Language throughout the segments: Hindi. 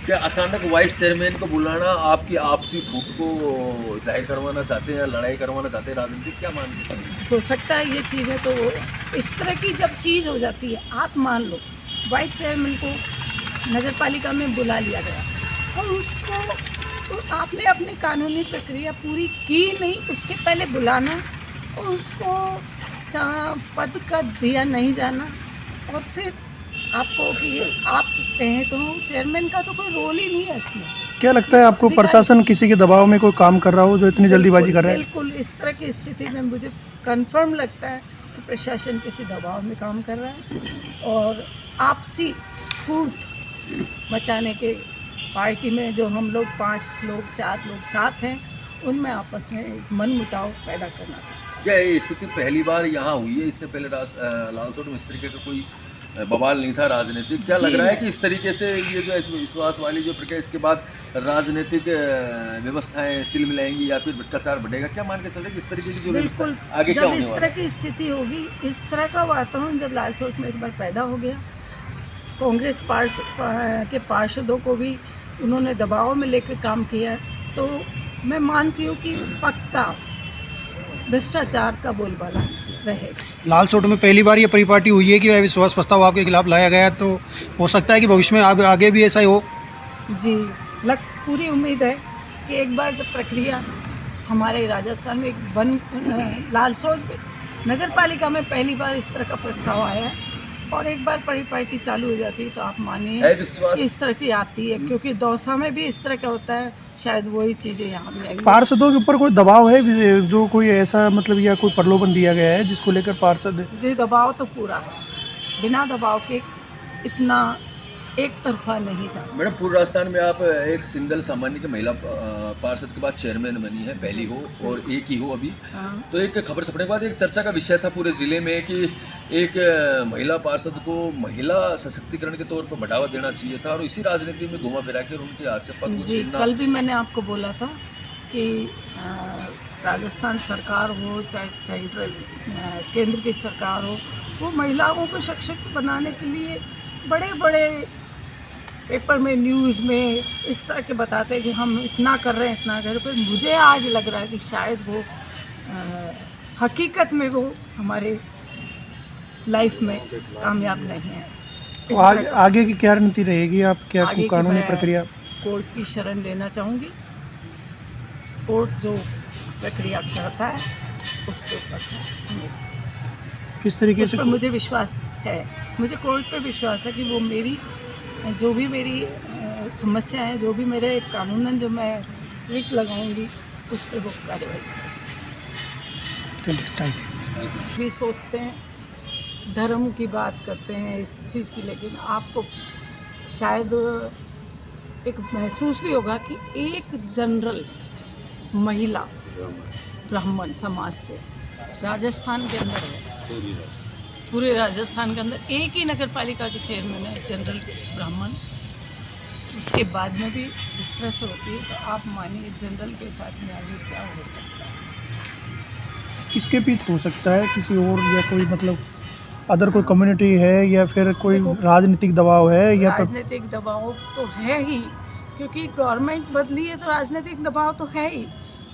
क्या अचानक वाइस चेयरमैन को बुलाना आपकी आपसी फूट को जाहिर करवाना चाहते हैं या लड़ाई करवाना चाहते हैं राजनीतिक, क्या मान के चलिए? हो सकता है ये चीज़ें तो इस तरह की जब चीज़ हो जाती है, आप मान लो वाइस चेयरमैन को नगर पालिका में बुला लिया गया और उसको तो आपने अपनी कानूनी प्रक्रिया पूरी की नहीं, उसके पहले बुलाना और उसको पद का दिया नहीं जाना और फिर आपको कि आप कहें तो चेयरमैन का तो कोई रोल ही नहीं है इसमें। क्या लगता है आपको प्रशासन किसी के दबाव में कोई काम कर रहा हो जो इतनी जल्दीबाजी कर रहा है? बिल्कुल इस तरह की स्थिति में मुझे कंफर्म लगता है कि प्रशासन किसी दबाव में काम कर रहा है और आपसी फूट मचाने के पार्टी में जो हम लोग 5 लोग 4 लोग साथ हैं उनमें आपस में मनमुटाव पैदा करना चाहते हैं। क्या ये स्थिति पहली बार यहाँ हुई है? इससे पहले लालसोट में इस तरीके का कोई बवाल नहीं था राजनीतिक? क्या लग रहा है कि इस तरीके से ये जो विश्वास वाली जो प्रक्रिया इसके बाद राजनीतिक व्यवस्थाएं तिल मिलाएंगी या फिर भ्रष्टाचार बढ़ेगा? क्या मान के चल रहे हैं कि इस तरीके की जो व्यवस्था आगे क्या होने इस वाला तरह है? की स्थिति होगी, इस तरह का वातावरण जब लालसोट में एक बार पैदा हो गया, कांग्रेस के पार्षदों को भी उन्होंने दबाव में लेकर काम किया, तो मैं मानती हूँ कि पक्का भ्रष्टाचार का बोलबाला रहेगा। लालसोट में पहली बार ये परिपाटी हुई है कि अविश्वास प्रस्ताव आपके खिलाफ लाया गया, तो हो सकता है कि भविष्य में आगे भी ऐसा ही हो। जी, पूरी उम्मीद है कि एक बार जब प्रक्रिया हमारे राजस्थान में लालसोट नगर पालिका में पहली बार इस तरह का प्रस्ताव आया है और एक बार परिपाटी चालू हो जाती है तो आप मानिए इस तरह की आती है, क्योंकि दौसा में भी इस तरह का होता है, शायद वही चीज़ें यहाँ भी आएंगी। पार्षदों के ऊपर कोई दबाव है जो कोई ऐसा मतलब या कोई प्रलोभन दिया गया है जिसको लेकर पार्षद? जी, दबाव तो पूरा है, बिना दबाव के इतना एक तरफा नहीं जा सकता। मैडम, पूर्व राजस्थान में आप एक सिंगल सामान्य की महिला पार्षद के बाद चेयरमैन बनी है, पहली हो और एक ही हो अभी। तो एक खबर छपने के बाद एक चर्चा का विषय था पूरे जिले में कि एक महिला पार्षद को महिला सशक्तिकरण के तौर पर बढ़ावा देना चाहिए था और इसी राजनीति में घुमा फिरा के उनके हाथ से पद को जी, छीनना। कल भी मैंने आपको बोला था कि राजस्थान सरकार हो चाहे सेंट्रल केंद्र की सरकार हो, वो महिलाओं को सशक्त बनाने के लिए बड़े बड़े पेपर में न्यूज़ में इस तरह के बताते हैं कि हम इतना कर रहे हैं इतना कर रहे हैं, पर मुझे आज लग रहा है कि शायद वो हकीकत में वो हमारे लाइफ में कामयाब नहीं है। तो आगे की क्या रणनीति रहेगी? आप क्या कानूनी प्रक्रिया? कोर्ट की शरण लेना चाहूँगी, कोर्ट जो प्रक्रिया करता है उसके ऊपर किस तरीके से? मुझे विश्वास है, मुझे कोर्ट पर विश्वास है कि वो मेरी जो भी मेरी समस्या है, जो भी मेरे कानूनन जो मैं रिट लगाऊंगी उस पर वो कार्रवाई करें। भी सोचते हैं धर्म की बात करते हैं इस चीज़ की, लेकिन आपको शायद एक महसूस भी होगा कि एक जनरल महिला ब्राह्मण समाज से राजस्थान के अंदर है, पूरे राजस्थान के अंदर एक ही नगर पालिका के चेयरमैन है जनरल ब्राह्मण, उसके बाद में भी इस तरह से होती है, तो आप मानिए जनरल के साथ में आगे क्या हो सकता है। किसके पीछे हो सकता है? किसी और या कोई मतलब अदर कोई कम्युनिटी है या फिर कोई राजनीतिक दबाव है? या राजनीतिक दबाव तो है ही, क्योंकि गवर्नमेंट बदली है तो राजनीतिक दबाव तो है ही।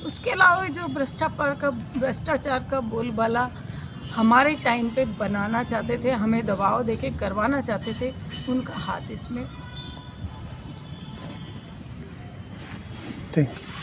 उसके अलावा जो भ्रष्टाचार का बोलबाला हमारे टाइम पे बनाना चाहते थे, हमें दबाव देके करवाना चाहते थे, उनका हाथ इसमें। Thank you.